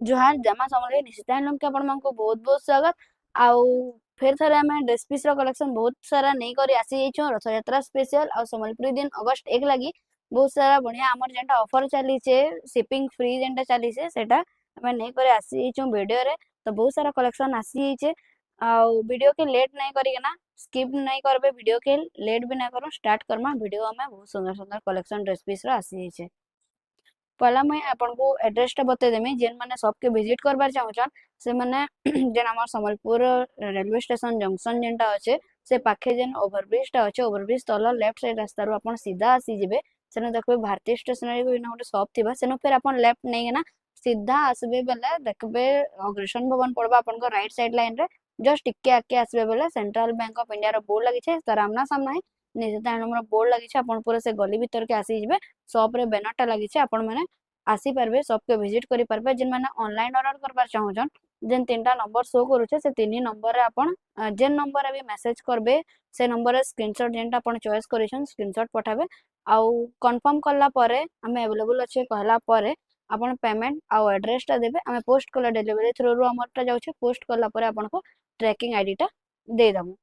जोहार जमा समले निश्चित हैंडलूम के आपण मानको बहुत बहुत स्वागत। आउ फिर थरे हमें ड्रेस पीस रो कलेक्शन बहुत सारा नहीं करी आसी जाइछो रथ यात्रा स्पेशल और संबलपुरी दिन अगस्त 1 लगी बहुत सारा बढ़िया हमर जेंटा ऑफर चली छे शिपिंग फ्री जेंटा चली छे सेटा हमें नहीं करे आसी जाइछो वीडियो रे। तो बहुत सारा कलेक्शन आसी जाइछे आउ वीडियो के लेट नहीं करी ना स्किप नहीं करबे वीडियो के लेट भी नहीं करो स्टार्ट करमा वीडियो हमें बहुत सुंदर सुंदर कलेक्शन ड्रेस पीस रो आसी जाइछे। पहला मुई आपन को एड्रेस टा बते देमी जेन माने शॉप के विजिट करबार चाहछन से माने जेन हमर संबलपुर रेलवे स्टेशन जंक्शन जेनटा अच्छे से पाखे जेन ओवरब्रिज टा अच्छे ओवरब्रिज तल लेफ्ट साइड रास्ता रो अपन सीधा आसी जिवे सेनो देखबे भारतीय स्टेशनरी को गोटे शॉप थिबा सेनो फिर अपन लेफ्ट नहीं ना सीधा आसबे बेले देखबे अग्रसेन भवन पड़बा अपन को राइट साइड लाइन रे जस्ट टिके आके आसबे बेले सेंट्रल बैंक ऑफ इंडिया रो बोर्ड लगी छे तार आमना सामना है निजे हमर बोर्ड लगी छे अपन पूरा से गली भीतर के आसी जिवे शॉप रे बैनर टा लगी छे आपण माने आसी पारबे शॉप के विजिट करि पारबे जेन माने ऑनलाइन ऑर्डर करबार चाहछन जेन तीनटा नंबर शो करूछे से तीन नंबर रे आपण जेन नंबर रे भी मैसेज करबे से नंबर रे स्क्रीनशॉट जेनटा आपण चॉइस करिछन स्क्रीनशॉट पठाबे आउ कंफर्म करला परे हमें अवेलेबल अच्छे कहला परे आपण पेमेंट आउ एड्रेस टा देबे हमें पोस्ट कला डिलीवरी थ्रू रो हमर टा जाउछे पोस्ट करला परे आपण को ट्रैकिंग आईडी टा दे दमु।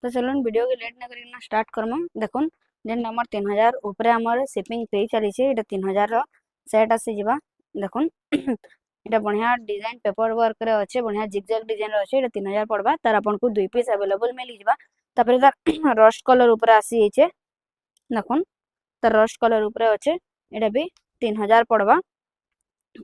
तो चलो वीडियो के लेट न करी स्टार्ट करम देखुन जेन नंबर 3000 ऊपर हमर शिपिंग फ्री चली छे एटा 3000 रो सेट आसी जिबा देखुन एटा बढ़िया डिजाइन पेपर वर्क रे अच्छे बढ़िया जिगजैग डिजाइन रे अच्छे एटा 3000 पड़बा तार अपन को दुई पीस अवेलेबल मिली जिबा तापर तार रस्ट कलर ऊपर आसी छे देखुन तार रस्ट कलर ऊपर अच्छे एटा भी 3000 पड़बा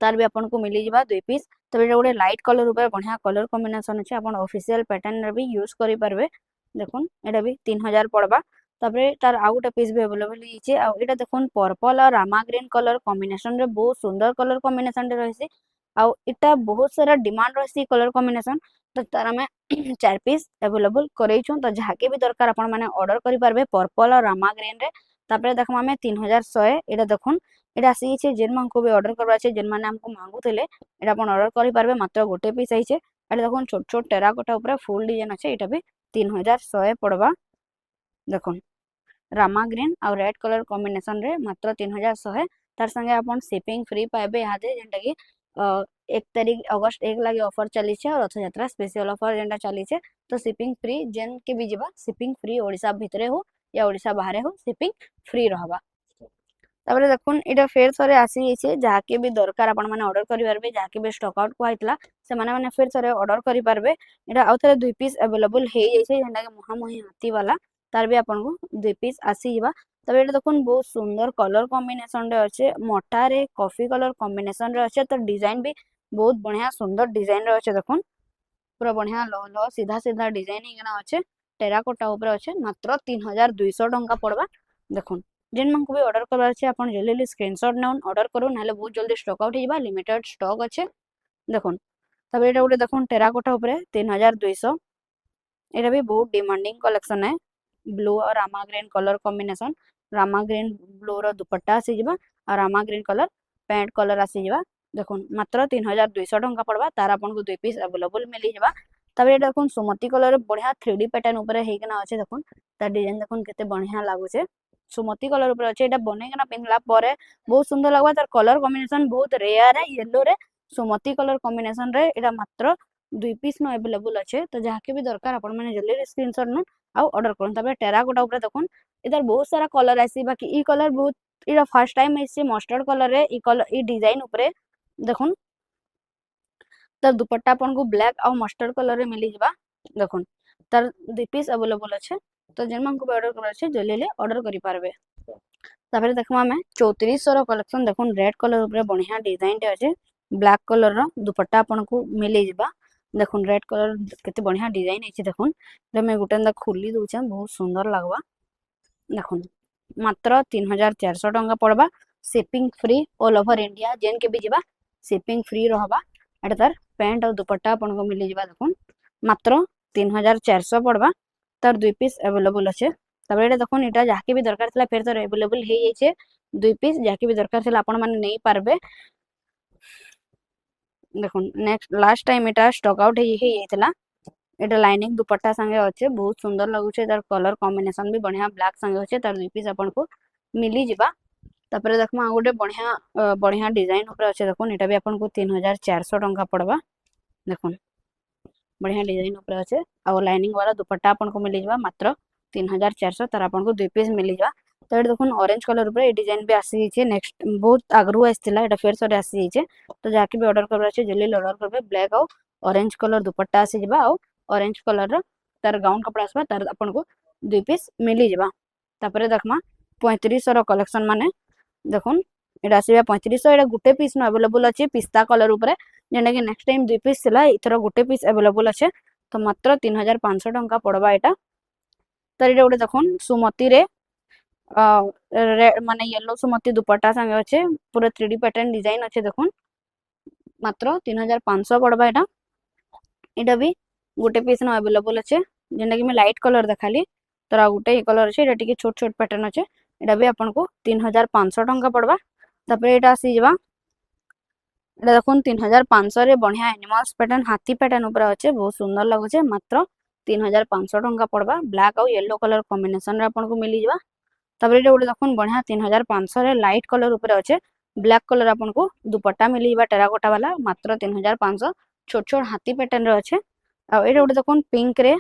तार भी अपन को मिली जिबा दुई पीस तब एटा गोटे लाइट कलर ऊपर बढ़िया कलर कॉम्बिनेशन अच्छे अपन ऑफिशियल पैटर्न रे भी यूज करि परबे देखुन एटा भी 3000 पड़बा तापर तार आउ गोटे पीस भी अवेलेबल हिचे आ एटा देखुन पर्पल और रामा ग्रीन कलर कॉम्बिनेशन रे बहुत सुंदर कलर कॉम्बिनेशन रे रहसी आ एटा बहुत सारा डिमांड रहसी कलर कॉम्बिनेशन तो तार में चार पीस अवेलेबल करैछन तो जाके भी दरकार अपन माने ऑर्डर करि पारबे पर्पल और रामा ग्रीन रे तापर देखमा में 3100 एटा देखुन एटा आसी छे जेन मान को भी ऑर्डर करबा छे जेन माने हमको मांगुथिले एटा अपन ऑर्डर करि पारबे मात्र गोटे पीस आइछे एटा देखुन छोट छोट टेराकोटा ऊपर फुल डिजाइन अच्छे एटा भी 3100 पड़बा देखुन रामा ग्रीन और रेड कलर कॉम्बिनेशन रे मात्र 3100 तार संगे अपन शिपिंग फ्री पाइबे यहाँ दे जेंटा कि 1 तारीख अगस्त 1 लगे ऑफर चली छे और रथ यात्रा स्पेशल ऑफर जेंटा चली छे तो शिपिंग फ्री जेन के भी जीवा शिपिंग फ्री ओडिसा भितरे हो या ओडिसा बाहरे हो शिपिंग फ्री रहबा तापर देखुन एटा फेर थरे आसी जाइछे जाके भी दरकार आपण माने ऑर्डर करि पारबे जाके भी स्टॉक आउट को आइतला से माने माने फेर थरे ऑर्डर करि पारबे एटा आउ थरे दुई पीस अवेलेबल हे जाइछे जेंटा के मुहामुही हाथी वाला तार भी आपण को दुई पीस आसी जिबा तबे एटा देखुन बहुत सुंदर कलर कॉम्बिनेशन रे अच्छे मोटा रे कॉफी कलर कॉम्बिनेशन रे अच्छे तो डिजाइन भी बहुत बढ़िया सुंदर डिजाइन रे अच्छे देखुन पूरा बढ़िया लो लो सीधा सीधा डिजाइन हिगना अच्छे टेराकोटा ऊपर अच्छे मात्र 3200 टंका पड़बा देखुन जेन मन को भी ऑर्डर करबार छै अपन जल्दी जल्दी स्क्रीनशॉट नउन ऑर्डर करू नाले बहुत जल्दी stock out Hiba limited stock अच्छे देखुन तबे एटा गोटे देखुन टेराकोटा ऊपर 3200 एटा भी बहुत डिमांडिंग कलेक्शन है ब्लू और Rama green colour combination Rama green blue रो दुपट्टा आसी जिबा और Rama green colour pant colour आसी जिबा देखुन मात्र 3200 टंका पड़बा तार अपन को दुई पीस अवेलेबल मिली जिबा तबे एटा देखुन सुमति कलर बढ़िया 3D पैटर्न ऊपर हेकना अच्छे देखुन तार डिजाइन देखुन केते बढ़िया लागु छे सुमति कलर ऊपर अच्छे एटा बनेकना पिनला परे बहुत सुंदर लागबा तार कलर कॉम्बिनेशन बहुत रेयर है येलो रे सुमति कलर कॉम्बिनेशन रे एटा मात्र दुई पीस न अवेलेबल अच्छे तो जाके भी दरकार अपन माने जल्दी स्क्रीनशॉट न आउ ऑर्डर करन तबे टेराकोटा ऊपर देखुन इधर बहुत सारा कलर आसी बाकी ई कलर बहुत इरा फर्स्ट टाइम आइसे मस्टर्ड कलर रे ई कलर ई डिजाइन ऊपर देखुन तार दुपट्टा अपन को ब्लैक और मस्टर्ड कलर रे मिली जिबा देखुन तार दुई पीस अवेलेबल अच्छे तो जेन मन को ऑर्डर करबा छै जल्दी जल्दी ऑर्डर करि पारबे तापर देखमा में 3400 रो कलेक्शन देखुन रेड कलर ऊपर बढ़िया डिजाइन टे अच्छे ब्लैक कलर रो दुपट्टा अपन को मिली जिबा देखुन रेड कलर केते बढ़िया डिजाइन है देखुन मैं गुटे खोली दूचे बहुत सुंदर लगवा देखुन मात्र 3400 टंका पड़बा shipping free all over India जेन के भी जीवा शिपिंग फ्री रहबा एटा तार पैंट और दुपट्टा अपन को मिली जिबा देखुन मात्र 3400 पड़बा तार दुई पीस अवेलेबल अच्छे तब एटा देखुन एटा जाके भी दरकार थला फिर तो अवेलेबल हे जाइछे दुई पीस जाके भी दरकार थला अपन माने नहीं पारबे देखुन नेक्स्ट लास्ट टाइम एटा स्टॉक आउट हे जाइतला एटा लाइनिंग दुपट्टा संगे अच्छे बहुत सुंदर लगुचे तार कलर कॉम्बिनेशन भी बढ़िया ब्लैक संगे अच्छे तार दुई पीस अपन को मिली जिबा तापर देखमा गोटे बढ़िया बढ़िया डिजाइन ऊपर अच्छे देखुन एटा भी आपन को 3400 टंका पड़बा देखुन बढ़िया डिजाइन ऊपर अच्छे आ लाइनिंग वाला दुपट्टा आपन को मिल जावा मात्र 3400 तार आपन को 2 पीस मिल जावा तो ये देखुन ऑरेंज कलर ऊपर ए डिजाइन भी आसी छै नेक्स्ट बहुत आगरु आसीला एटा फेर सरे आसी छै तो जाके भी ऑर्डर करबा छै जल्दी ऑर्डर करबे ब्लैक और ऑरेंज कलर दुपट्टा आसी जबा और ऑरेंज कलर तार गाउन कपड़ा आसबा तार आपन को 2 पीस मिल जावा तापर देखमा 3500 रो कलेक्शन माने देखुन एटा आसीबा 3500 एटा गुटे पीस न अवेलेबल अछि पिस्ता कलर ऊपर जेना कि नेक्स्ट टाइम 2 पीस थिला इथरो गुटे पीस अवेलेबल अछि तो मात्र 3500 टंका पड़बा एटा तर एटा गोटे देखुन सुमति रे माने येलो सुमति दुपट्टा संगे अच्छे पूरा 3D पैटर्न डिजाइन अच्छे देखुन मात्र 3500 पड़बा एटा एटा भी गोटे पीस न अवेलेबल अच्छे जेना कि मैं लाइट कलर देखाली तर गोटे कलर अच्छे एटा टिके छोट छोट पैटर्न अच्छे एटा भी आपन को 3500 टंका पड़बा तापर एटा आसी जबा एटा देखुन 3500 रे बढ़िया एनिमल्स पैटर्न हाथी पैटर्न ऊपर अच्छे बहुत सुंदर लगुचे मात्र 3500 टंका पड़बा ब्लैक और येलो कलर कॉम्बिनेशन रे आपन को मिली जबा तापर एटा गोटे देखुन बढ़िया 3500 रे लाइट कलर ऊपर अच्छे ब्लैक कलर आपन को दुपट्टा मिली जबा टेराकोटा वाला मात्र 3500 छोट छोट हाथी पैटर्न रे अच्छे आ एटा गोटे देखुन पिंक रे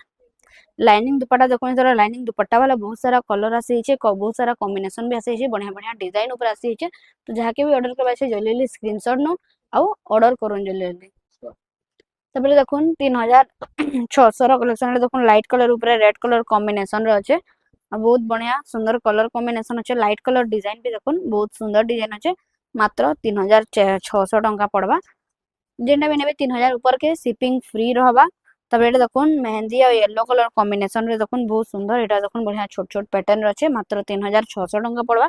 लाइनिंग दुपट्टा देखुन जरा लाइनिंग दुपट्टा वाला बहुत सारा कलर आसी छै बहुत सारा कॉम्बिनेशन भी आसी छै बढ़िया बढ़िया डिजाइन ऊपर आसी छै तो जहा के भी ऑर्डर करबा छै जल्दी जल्दी स्क्रीनशॉट नो आ ऑर्डर करन जल्दी जल्दी तापर देखुन 3600 रो कलेक्शन रे देखुन लाइट कलर ऊपर रेड कलर कॉम्बिनेशन रे अच्छे बहुत बढ़िया सुंदर कलर कॉम्बिनेशन अच्छे लाइट कलर डिजाइन भी देखुन बहुत सुंदर डिजाइन अच्छे मात्र 3600 टंका पड़बा जेनटा भी नेबे 3000 ऊपर के शिपिंग फ्री रहबा तब एटा देखुन मेहंदी और येलो कलर कॉम्बिनेशन रे देखुन बहुत सुंदर एटा देखुन बढ़िया छोट छोट पैटर्न अच्छे मात्र 3600 टंका पड़बा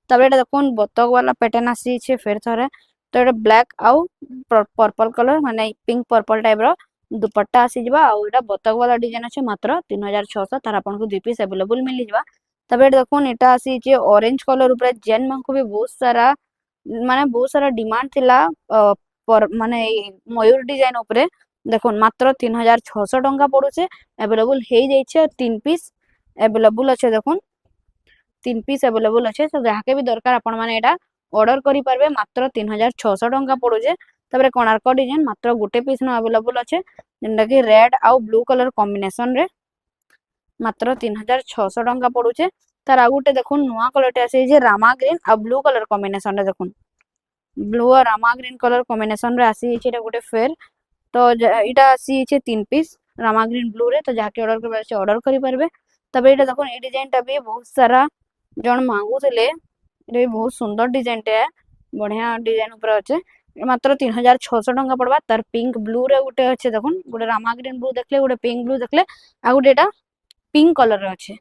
तब एटा देखुन बतक वाला पैटर्न आसी छै फेर थरे तो एटा ब्लैक आउ पर्पल कलर माने पिंक पर्पल टाइप रो दुपट्टा आसी जबा आ एटा बतक वाला डिजाइन अच्छे मात्र 3600 तार आपन को 2 पीस अवेलेबल मिल जबा तब एटा देखुन एटा आसी छै ऑरेंज कलर ऊपर जेन मन को भी बहुत सारा डिमांड थिला पर माने मयूर डिजाइन ऊपर देखुन मात्र 3600 टंका पड़ुचे अवेलेबल हे जाय छै 3 पीस अवेलेबल अच्छे देखुन 3 पीस अवेलेबल अच्छे तो जहा के भी दरकार आपण माने एटा ऑर्डर करि परबे मात्र 3600 टंका पड़ुचे तबरे कोणार्क डिजाइन मात्र गुटे पीस न अवेलेबल अच्छे जेंटा कि रेड आउ ब्लू कलर कॉम्बिनेशन रे मात्र 3600 टंका पड़ुचे तार आ गुटे देखुन नुवा कलर टे आसे जे रामा ग्रीन आ ब्लू कलर कॉम्बिनेशन रे देखुन ब्लू और रामा ग्रीन कलर कॉम्बिनेशन रे आसी छै गुटे फेर तो इटा आसी छै 3 पीस रामा ग्रीन ब्लू रे तो जाके ऑर्डर करबा छै ऑर्डर करि परबे तबे एटा देखुन ए डिजाइन टा भी बहुत सारा जण मांगू थिले ए बहुत सुंदर डिजाइन टे बढ़िया डिजाइन ऊपर अच्छे मात्र 3600 टंका पड़बा तार पिंक ब्लू रे गुटे अच्छे देखुन गुटे रामा ग्रीन ब्लू देखले गुटे पिंक ब्लू देखले आ गुटे एटा पिंक कलर रे अच्छे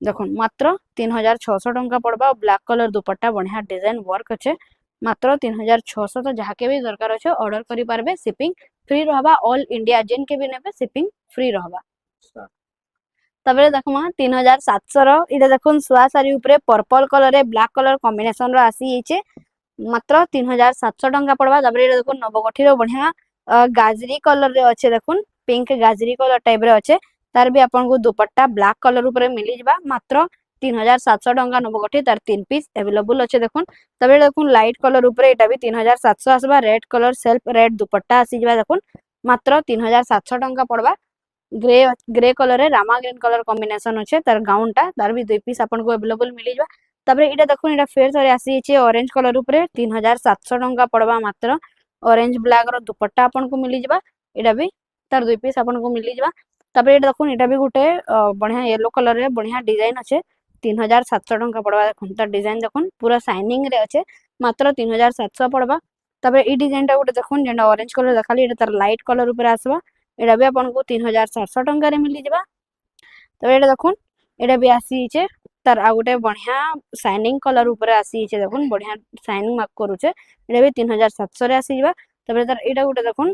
देखुन मात्र 3600 टंका पड़बा ब्लैक कलर दुपट्टा बढ़िया डिजाइन वर्क अच्छे मात्र 3600 तो जहा के भी दरकार अच्छे ऑर्डर करि पारबे शिपिंग फ्री रहबा ऑल इंडिया जेन के भी नेबे शिपिंग फ्री रहबा तबरे देखमा 3700 रो इटा देखुन सुआ सारी ऊपर पर्पल कलर रे ब्लैक कलर कॉम्बिनेशन रो आसी हिचे मात्र 3700 टंका पड़बा तबरे इटा देखुन नवगठी रो बढ़िया गाजरी कलर रे अच्छे देखुन पिंक गाजरी कलर टाइप रे अच्छे तार भी आपन को दुपट्टा ब्लैक कलर ऊपर मिली जबा मात्र 3700 टंका नवगठी तार 3 पीस अवेलेबल अच्छे देखुन तबे देखुन लाइट कलर ऊपर एटा भी 3700 आसबा रेड कलर सेल्फ रेड दुपट्टा आसी जबा देखुन मात्र 3700 टंका पड़बा ग्रे ग्रे कलर रे रामा ग्रीन कलर कॉम्बिनेशन अच्छे तार गाउन टा तार भी 2 पीस आपन को अवेलेबल मिली जबा तबरे इटा देखुन इटा फेर थरे आसी छै ऑरेंज कलर ऊपर 3700 टंका पड़बा मात्र ऑरेंज ब्लैक रो दुपट्टा आपन को मिली जबा इटा भी तार 2 पीस आपन को मिली जबा तबरे इटा देखुन इटा भी गुटे बढ़िया येलो कलर रे बढ़िया डिजाइन अच्छे 3700 टंका पड़बा देखुन तार डिजाइन देखुन पूरा शाइनिंग रे अच्छे मात्र 3700 पड़बा तबरे ई डिजाइन टा गुटे देखुन जेंडा ऑरेंज कलर देखाली इटा तार लाइट कलर ऊपर आसबा एटा भी आपन को 3700 टंका रे मिली जबा तबे एटा देखुन एटा भी आसी छै तार आ गुटे बढ़िया शाइनिंग कलर ऊपर आसी छै देखुन बढ़िया शाइनिंग मार्क करूचे एटा भी 3700 रे आसी जबा तबे तार एटा गुटे देखुन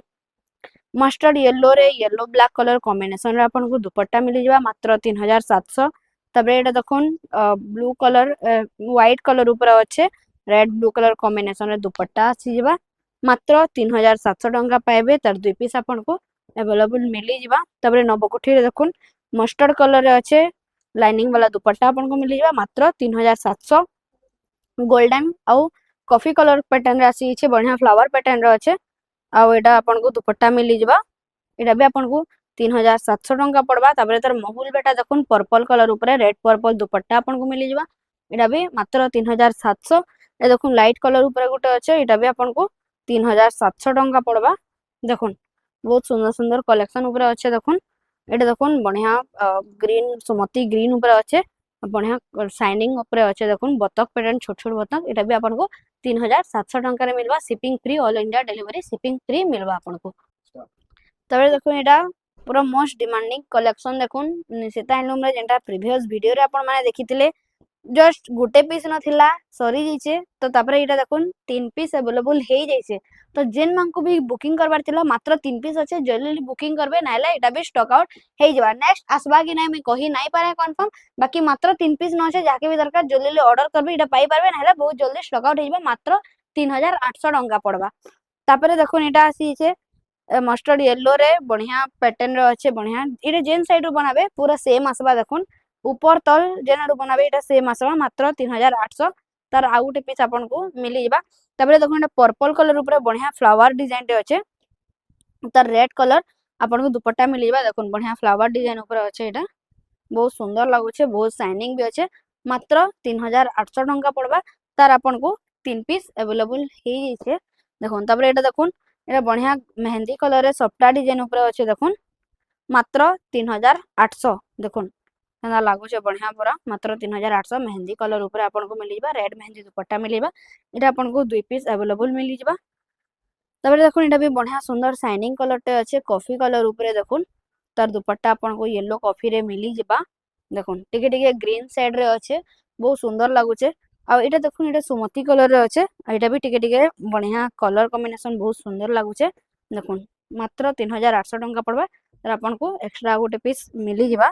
मस्टर्ड येलो रे येलो ब्लैक कलर कॉम्बिनेशन रे आपन को दुपट्टा मिली जबा मात्र 3700 तबे एटा देखुन ब्लू कलर व्हाइट कलर ऊपर अच्छे रेड ब्लू कलर कॉम्बिनेशन रे दुपट्टा आसी जबा मात्र 3700 टंका पाइबे तार 2 पीस आपन को अवेलेबल मिली जबा तबरे नवकोठी रे देखुन मस्टर्ड कलर रे अच्छे लाइनिंग वाला दुपट्टा आपन को मिली जबा मात्र 3700 गोल्डन आउ कॉफी कलर पैटर्न रे आसी छे बढ़िया फ्लावर पैटर्न रे अच्छे आउ एटा आपन को दुपट्टा मिली जबा एटा भी आपन को 3700 टंका पड़बा तापर तर महुल बेटा देखुन पर्पल कलर ऊपर रेड पर्पल दुपट्टा आपन को मिली जबा एटा भी मात्र 3700 ए देखुन लाइट कलर ऊपर गुटे अच्छे एटा भी आपन को 3700 टंका पड़बा देखुन बहुत सुंदर सुंदर कलेक्शन ऊपर अच्छे देखुन एटा देखुन बढ़िया ग्रीन सुमती ग्रीन ऊपर अच्छे बढ़िया शाइनिंग ऊपर अच्छे देखुन बतक पैटर्न छोट छोट बतक एटा भी आपन को 3700 टंका रे मिलबा shipping free all India delivery shipping free मिलबा आपन को तबे देखुन एटा पूरा मोस्ट डिमांडिंग कलेक्शन देखुन निशिता हैंडलूम रे जेंटा प्रीवियस वीडियो रे आपण माने देखिथिले जस्ट गुटे पीस नथिला सरी जाइछे तो तापरे एटा देखुन 3 पीस अवेलेबल हे जाइछे तो जेन मान को भी बुकिंग करबार थिला मात्र 3 पीस अच्छे जल्दी बुकिंग करबे नाइला एटा भी स्टॉक आउट हे जबा नेक्स्ट आसबा कि नै मैं कहि नै पारे कंफर्म बाकी मात्र 3 पीस न छै जाके भी दरकार जल्दी ऑर्डर करबे एटा पाई पारबे नाइला बहुत जल्दी स्टॉक आउट हे जबा मात्र 3800 टंका पड़बा तापरे देखुन एटा आसी छे मस्टर्ड येलो रे बढ़िया पैटर्न रे अच्छे बढ़िया इरे जेन साइड रो बनाबे पूरा सेम आसबा देखुन ऊपर तल जेन रो बनाबे एटा सेम आसबा मात्र 3800 तार आउ गुटे पीस आपन को मिली जबा तबरे देखुन एटा पर्पल कलर ऊपर बढ़िया फ्लावर डिजाइन रे अच्छे तार रेड कलर आपन को दुपट्टा मिली जबा देखुन बढ़िया फ्लावर डिजाइन ऊपर अच्छे एटा बहुत सुंदर लागुछे बहुत शाइनिंग भी अच्छे मात्र 3800 टंका पड़बा तार आपन को 3 पीस अवेलेबल हे जइछे देखुन तबरे एटा देखुन एटा बढ़िया मेहंदी कलर रे सफ्टा डिजाइन ऊपर अच्छे देखुन मात्र 3800 देखुन केना लागुछे बढ़िया पूरा मात्र 3800 मेहंदी कलर ऊपर आपन को मिलिबा रेड मेहंदी दुपट्टा मिलिबा एटा आपन को 2 पीस अवेलेबल मिली जबा तबरे देखुन एटा भी बढ़िया सुंदर शाइनिंग कलर टे अच्छे कॉफी कलर ऊपर देखुन तार दुपट्टा आपन को येलो कॉफी रे मिली जबा देखुन टिके टिके ग्रीन साइड रे अच्छे बहुत सुंदर लागुछे आ एटा देखुन एटा सुमती कलर रे अच्छे एटा भी टिके टिके बढ़िया कलर कॉम्बिनेशन बहुत सुंदर लागुछे देखुन मात्र 3800 टंका पड़बा तर आपन को एक्स्ट्रा गोटे पीस मिली जबा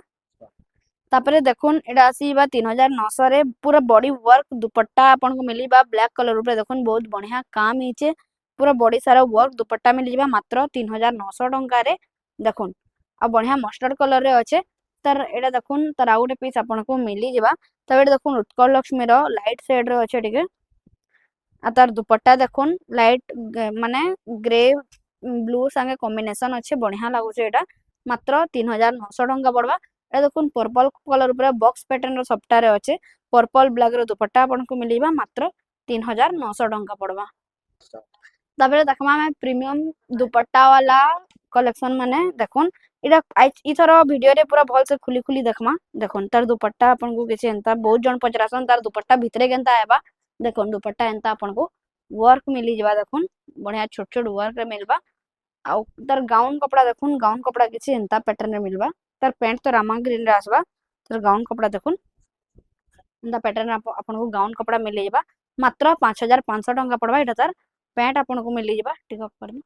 तापरे देखुन एटा आसीबा 3900 रे पूरा बॉडी वर्क दुपट्टा आपन को मिलीबा ब्लैक कलर ऊपर देखुन बहुत बढ़िया काम हिचे पूरा बॉडी सारा वर्क दुपट्टा मिली जबा मात्र 3900 टंका रे देखुन आ बढ़िया मस्टर्ड कलर रे अच्छे तर एटा देखुन तर आउ गुटे पीस आपन को मिली जबा तबे एटा देखुन उत्कल लक्ष्मी रो लाइट शेड रे अच्छे टिके आ तार दुपट्टा देखुन लाइट माने ग्रे ब्लू संगे कॉम्बिनेशन अच्छे बढ़िया लागुछे एटा मात्र 3900 टंका पड़बा ए देखुन पर्पल कलर ऊपर बॉक्स पैटर्न रो सफ्टा रे अच्छे पर्पल ब्लैक रो दुपट्टा आपन को मिलीबा मात्र 3900 टंका पड़बा ताबरे देखमा में प्रीमियम दुपट्टा वाला कलेक्शन माने देखुन इरा इथर वीडियो रे पूरा भल से खुली खुली देखमा देखुन तार दुपट्टा आपन को किछ एंता बहुत जन पचरासन तार दुपट्टा भितरे केनता आबा देखुन दुपट्टा एंता आपन को वर्क मिली जबा देखुन बढ़िया छोट छोट वर्क रे मिलबा आ तार गाउन कपड़ा देखुन गाउन कपड़ा किछ एंता पैटर्न रे मिलबा तार पैंट तो रामा ग्रीन रे आसबा तार गाउन कपड़ा देखुन एंता पैटर्न आपन को गाउन कपड़ा मिली जबा मात्र 5500 टंका पड़बा एटा तार पैंट आपन को मिली जबा टिक कर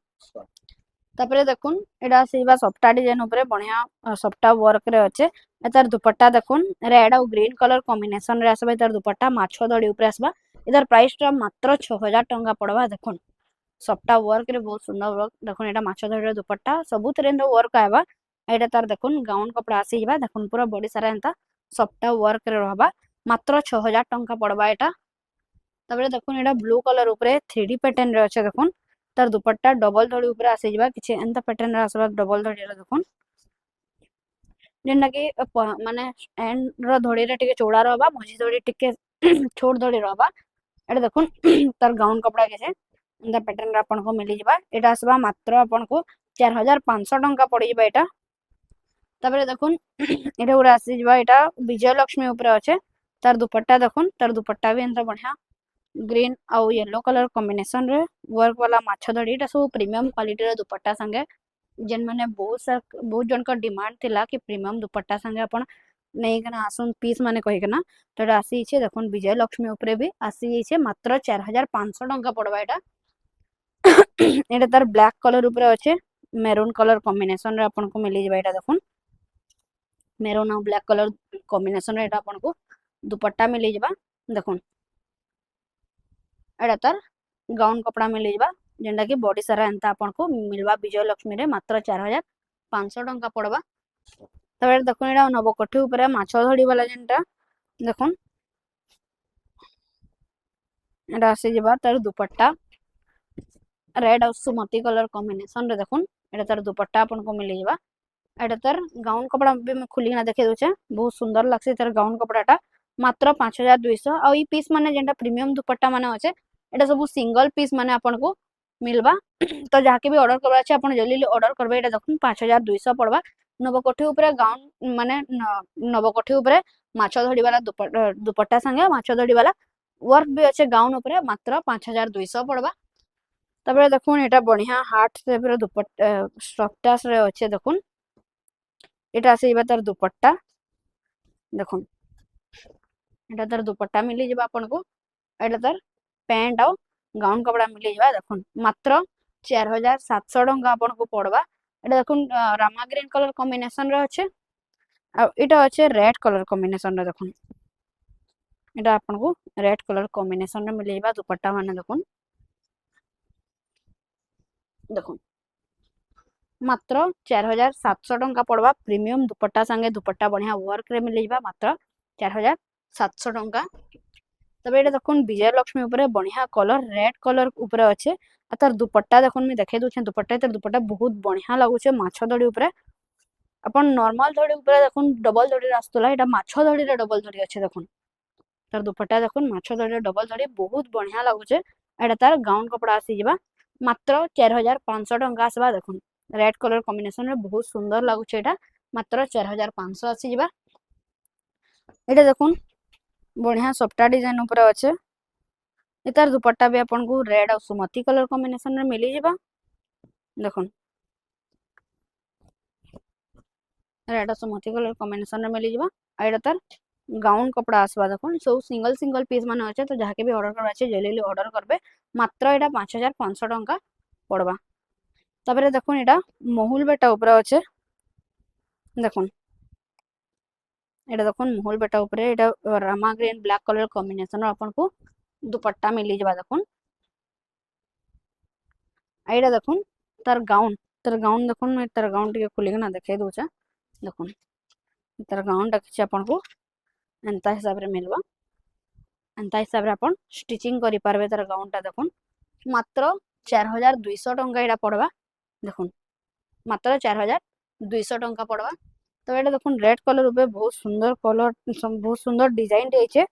तापरे देखुन एटा सेबा सफ्टा डिजाइन ऊपर बढ़िया सफ्टा वर्क रे अच्छे तार दुपट्टा देखुन रेड और ग्रीन कलर कॉम्बिनेशन रे आसबा तार दुपट्टा माछो दड़ी ऊपर आसबा इधर प्राइस टा मात्र 6000 टंका पड़बा देखुन सफ्टा वर्क रे बहुत सुंदर वर्क देखुन एटा माछो दड़ी रे दुपट्टा सबु तरह वर्क आबा एटा तार देखुन गाउन कपड़ा आसी जबा देखुन पूरा बॉडी सारा एंता सफ्टा वर्क रे रहबा मात्र 6000 टंका पड़बा एटा तबरे देखुन एटा ब्लू कलर ऊपर 3D पैटर्न रे अच्छे देखुन तार दुपट्टा डबल धड़ी ऊपर आसी जबा किछ एंता पैटर्न रे आसबा डबल धड़ी रे देखुन जेनटा कि माने एंड रो धड़ी रे टिके चौड़ा रहबा मझी धड़ी टिके छोट धड़ी रहबा एटा देखुन तार गाउन कपड़ा के एंता पैटर्न रे आपन को मिली जबा एटा आसबा मात्र आपन को 4500 टंका पड़ी जबा एटा तबरे देखुन एटा उरा आसी जबा एटा विजय लक्ष्मी ऊपर अच्छे तार दुपट्टा देखुन तार दुपट्टा भी एंता बढ़िया ग्रीन आउ येलो कलर कॉम्बिनेशन रे वर्क वाला माछो धड़ी एटा सब प्रीमियम क्वालिटी रे दुपट्टा संगे जेन माने बहुत जन का डिमांड थिला कि प्रीमियम दुपट्टा संगे अपन नहीं कना आसन पीस माने कहि कना तो एटा आसी छे देखुन विजय लक्ष्मी ऊपर भी आसी छे मात्र 4500 टंका पड़बा एटा एटा तार ब्लैक कलर ऊपर अच्छे मेरून कलर कॉम्बिनेशन रे अपन को मिली जबा एटा देखुन मेरून और ब्लैक कलर कॉम्बिनेशन रे एटा अपन को दुपट्टा मिली जबा देखुन एटा तार गाउन कपड़ा मिली जबा जेंडा कि बॉडी सारा एंता आपन को मिलबा विजय लक्ष्मी रे मात्र 4500 टंका पड़बा तबे देखुन एटा नवकोठी ऊपर माछो धड़ी वाला जेंटा देखुन एटा आसी जबा तार दुपट्टा रेड और सुमती कलर कॉम्बिनेशन रे देखुन एटा तार दुपट्टा आपन को मिल जबा। एटा तार गाउन कपड़ा भी मैं खुली ना देखे दोचे बहुत सुंदर लागसे तार गाउन कपड़ाटा मात्र 5200 आ ई पीस माने जेंटा प्रीमियम दुपट्टा माने अछे एटा सब सिंगल पीस माने आपन को मिलबा। तो जाके भी ऑर्डर करबा अछि आपन जल्दी ऑर्डर करबे एटा देखुन 5200 पड़बा। नवकोठी ऊपर गाउन माने नवकोठी ऊपर माछो धड़ी वाला दुपट्टा संगे माछो धड़ी वाला वर्क भी अच्छे गाउन ऊपर मात्र 5200 पड़बा। तबरे देखुन एटा बढ़िया हार्ट शेप रे दुपट्टा स्ट्रक्चर्स रे अच्छे देखुन एटा आसीबा तार दुपट्टा देखुन एटा तार दुपट्टा मिली जबा आपन को एटा तार पैंट और गाउन कपड़ा मिली जबा देखुन मात्र 4700 टंका आपन को पड़बा। एटा देखुन रामा ग्रीन कलर कॉम्बिनेशन रे अच्छे आ एटा अच्छे रेड कलर कॉम्बिनेशन रे देखुन एटा आपन को रेड कलर कॉम्बिनेशन रे मिली जबा दुपट्टा माने देखुन देखुन मात्र 4700 टंका पड़वा प्रीमियम दुपट्टा संगे दुपट्टा बढ़िया वर्क रे मिल जाबा मात्र 4700 टंका। तबे एटा देखुन विजय लक्ष्मी ऊपर बढ़िया कलर रेड कलर ऊपर अच्छे आ तार दुपट्टा देखुन मैं देखे दोछे दुपट्टा तार दुपट्टा बहुत बढ़िया लागुचे माछो धड़ी ऊपर अपन नॉर्मल धड़ी ऊपर देखुन डबल धड़ी रास्तला एटा माछो धड़ी रे डबल धड़ी अच्छे देखुन तार दुपट्टा देखुन माछो धड़ी डबल धड़ी बहुत बढ़िया लागुचे। एटा तार गाउन कपड़ा आसी जबा मात्र 4500 टंका आसबा देखुन रेड कलर कॉम्बिनेशन रे बहुत सुंदर लागुचे एटा मात्र 4500 आसी जबा। एटा देखुन बढ़िया सफ्टा डिजाइन ऊपर अच्छे एतार दुपट्टा भी आपन को रेड और सुमती कलर कॉम्बिनेशन रे मिली जबा देखुन रेड और सुमती कलर कॉम्बिनेशन रे मिली जबा। एटा तार गाउन कपड़ा आसबा देखुन सब सिंगल सिंगल पीस माने अच्छे तो जाके भी ऑर्डर करबा अच्छे जल्दी ऑर्डर करबे मात्र एटा 5500 टंका पड़बा। तबरे देखुन एटा महुल बेटा ऊपर अच्छे देखुन एटा देखुन महुल बेटा ऊपर एटा Rama green black colour combination आपन को दुपट्टा मिली जबा देखुन एटा देखुन तार गाउन देखुन मैं तार गाउन टिके खुली ना देखे दोचा देखुन तार गाउन देखछि आपन को एंता हिसाब रे मिलबा एंता हिसाब रे आपन स्टिचिंग करि पारबे तार गाउन टा देखुन मात्र 4200 टंका एटा पड़बा देखुन मात्र 4200 टंका पड़बा। तो एटा देखुन रेड कलर ऊपर बहुत सुंदर कलर बहुत सुंदर डिजाइन देछे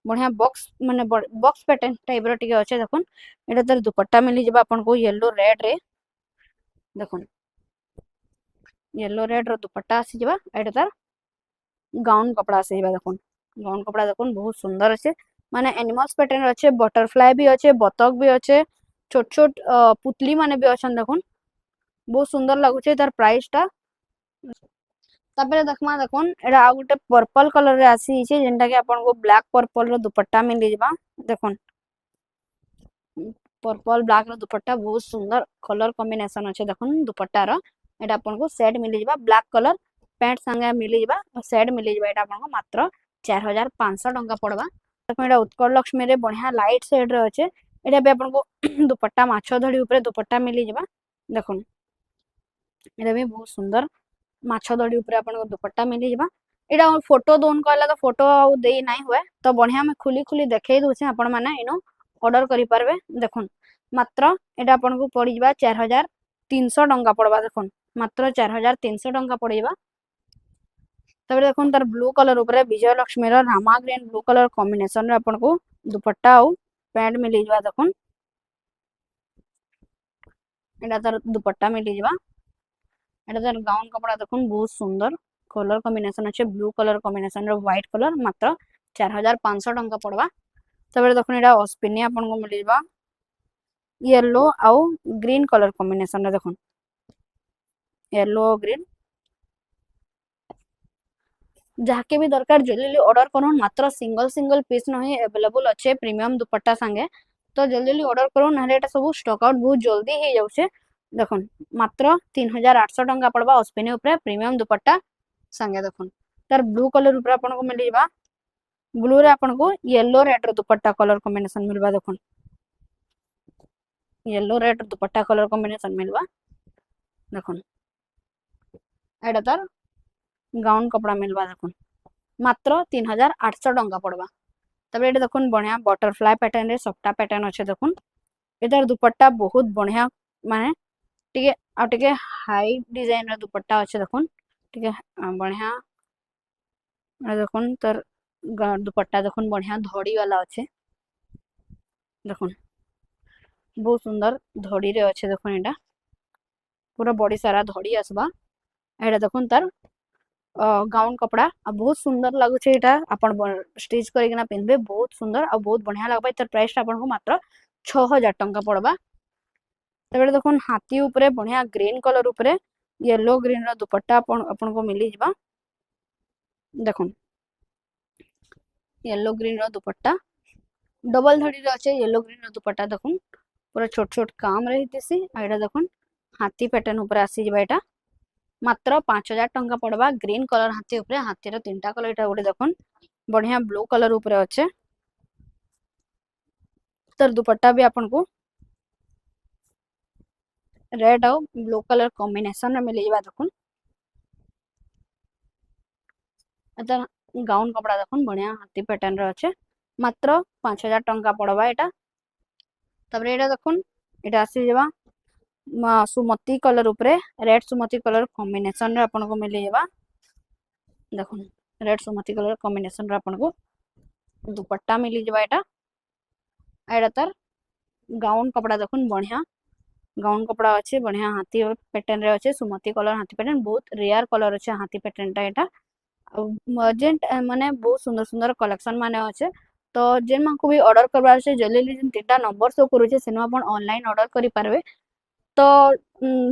बढ़िया बॉक्स माने बॉक्स पैटर्न टाइप रो टिके अच्छे देखुन एटा तार दुपट्टा मिली जबा आपन को येलो रेड रे देखुन येलो रेड रो दुपट्टा आसी जबा एटा तार गाउन कपड़ा आसी जबा देखुन गाउन कपड़ा देखुन बहुत सुंदर अच्छे माने एनिमल्स पैटर्न अच्छे बटरफ्लाई भी अच्छे बतख भी अच्छे छोट छोट पुतली माने भी अछन देखुन बहुत सुंदर लागुचे तार प्राइस टा। तापर देखमा देखुन एटा आ गुटे पर्पल कलर रे आसी छै जेंटा के आपन को ब्लैक पर्पल रो दुपट्टा मिल जबा देखुन पर्पल ब्लैक रो दुपट्टा बहुत सुंदर कलर कॉम्बिनेशन अच्छे देखुन दुपट्टा रो एटा आपन को सेट मिल जबा ब्लैक कलर पैंट संगे मिल जबा सेट मिल जबा एटा आपन को मात्र 4500 टंका पड़बा। देखुन एटा उत्कल लक्ष्मी रे बढ़िया लाइट शेड रे अच्छे एटा भी आपन को दुपट्टा माछो धड़ी ऊपर दुपट्टा मिल जबा देखुन एटा भी बहुत सुंदर माछो धड़ी ऊपर आपन को दुपट्टा मिली जबा एटा फोटो दोन कहला तो फोटो आउ देई नाही हुए तो बढ़िया में खुली खुली देखेई दोछे आपन माने इनो ऑर्डर करि पारबे देखुन मात्र एटा आपन को पड़ी जबा 4300 टंका पड़बा देखुन मात्र 4300 टंका पड़ीबा। तबरे देखुन तार ब्लू कलर ऊपर विजय लक्ष्मी रो Rama green blue colour combination रे आपन को दुपट्टा आउ पैंट मिली जबा देखुन एटा तार दुपट्टा मिली जबा एटा तार गाउन कपड़ा देखुन बहुत सुंदर कलर कॉम्बिनेशन अच्छे ब्लू कलर कॉम्बिनेशन रो व्हाइट कलर मात्र 4500 टंका पड़बा। तबरे देखुन एटा अस्पिनी आपन को मिली जबा येलो आउ ग्रीन कलर कॉम्बिनेशन रे देखुन येलो ग्रीन जाके भी दरकार जल्दी ऑर्डर करूँ मात्र सिंगल सिंगल पीस नहीं अवेलेबल अच्छे प्रीमियम दुपट्टा संगे तो जल्दी ऑर्डर करूँ ना एटा सब स्टॉक आउट बहुत जल्दी हो जाउछे देखुन मात्र 3800 टंका पड़बा अस्पिनी ऊपर प्रीमियम दुपट्टा संगे देखुन तार ब्लू कलर ऊपर आपन को मिली जबा ब्लू रे आपन को येलो रेड रो दुपट्टा कलर कॉम्बिनेशन मिलबा देखुन येलो रेड दुपट्टा कलर कॉम्बिनेशन मिलबा देखुन एटा तार गाउन कपड़ा मिलबा देखुन मात्र 3800 टंका पड़बा। तबे एटा देखुन बढ़िया बटरफ्लाई पैटर्न रे सप्टा पैटर्न अच्छे देखुन एटार दुपट्टा बहुत बढ़िया माने टिके आ टिके हाई डिजाइन रा दुपट्टा अच्छे देखुन टिके बढ़िया देखुन तर दुपट्टा देखुन बढ़िया धड़ी वाला अच्छे देखुन बहुत सुंदर धड़ी रे अच्छे देखुन एटा पूरा बॉडी सारा धड़ी आसबा एटा देखुन तार गाउन कपड़ा आ बहुत सुंदर लागुचे एटा आपण स्टिच करिकना पिनबे बहुत सुंदर आ बहुत बढ़िया लागबा एतर प्राइस आपण को मात्र 6000 टंका पड़बा तबे देखुन हाथी ऊपर बढ़िया ग्रीन कलर ऊपर येलो ग्रीन रा दुपट्टा आपण को मिली जिबा देखुन येलो ग्रीन रा दुपट्टा डबल धड़ी रे अच्छे येलो ग्रीन रा दुपट्टा देखुन पूरा छोट छोट काम रहितेसी एटा देखुन हाथी पैटर्न ऊपर आसी जिबा एटा मात्र 5000 टंका पड़बा ग्रीन कलर हाथी ऊपर हाथी रो तीनटा कलर एटा गोटे देखुन बढ़िया ब्लू कलर ऊपर अच्छे तर दुपट्टा भी आपन को रेड और ब्लू कलर कॉम्बिनेशन रे मिल जाबा देखुन एता गाउन कपड़ा देखुन बढ़िया हाथी पैटर्न रे अच्छे मात्र 5000 टंका पड़बा एटा तबरे एटा देखुन एटा आसी जेबा सुमती कलर ऊपर रेड सुमती कलर कॉम्बिनेशन रे आपन को मिल जाबा देखुन रेड सुमती कलर कॉम्बिनेशन रे आपन को दुपट्टा मिल जाबा एटा तार गाउन कपड़ा देखुन बढ़िया गाउन कपड़ा अच्छे बढ़िया हाथी पैटर्न रे अच्छे सुमती कलर हाथी पैटर्न बहुत रेयर कलर अच्छे हाथी पैटर्न टा एटा मजेंट माने बहुत सुंदर सुंदर कलेक्शन माने अच्छे तो जेन मानकु भी ऑर्डर करबार छै जल्दी जल्दी जेन तीनटा नंबर शो करू छै सेनो अपन ऑनलाइन ऑर्डर करि पारबे तो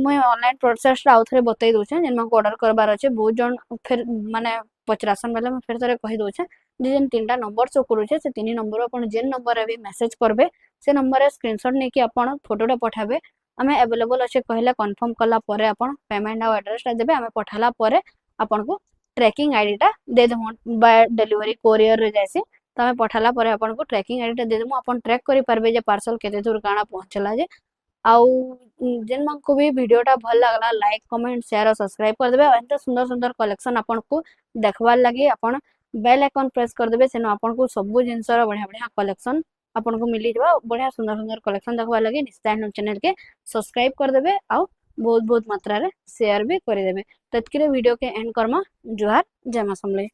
मुई ऑनलाइन प्रोसेस आउ थे बतई दूचे जेन मानकु ऑर्डर करबार अच्छे बहुत जन फिर माने पचरासन बेले मैं फिर थरे कहि दूचे जेन तीनटा नंबर शो करू छै से तीन नंबर अपन जेन नंबर रे भी मेसेज करबे से नंबर रे स्क्रीनशॉट नेकी अपन फोटोटा पठाबे आमे अवेलेबल अच्छे कहले कंफर्म कला परे अपन पेमेंट आ एड्रेस टा देबे आमे पठाला परे अपन को ट्रैकिंग आईडी टा दे देमु बाय डिलीवरी कोरियर रे जैसे तमे पठाला परे अपन को ट्रैकिंग आईडी टा दे देमु अपन ट्रैक करि पारबे जे पार्सल केते दूर काना पहुंचला जे आउ जेन मन को भी वीडियो टा भल लागला लाइक कमेंट शेयर और सब्सक्राइब कर देबे एंत सुंदर सुंदर कलेक्शन अपन को देखवार लागि अपन बेल आइकन प्रेस कर देबे सेनो अपन को सब जिंस रो बढ़िया बढ़िया कलेक्शन अपन को मिली जबा बढ़िया सुंदर सुंदर कलेक्शन देखवार लागि निश्चय चैनल के सब्सक्राइब कर देबे आउ बहुत बहुत मात्रा रे शेयर भी कर देबे तत्किरे वीडियो के एंड करमा जुहार जय मां समले।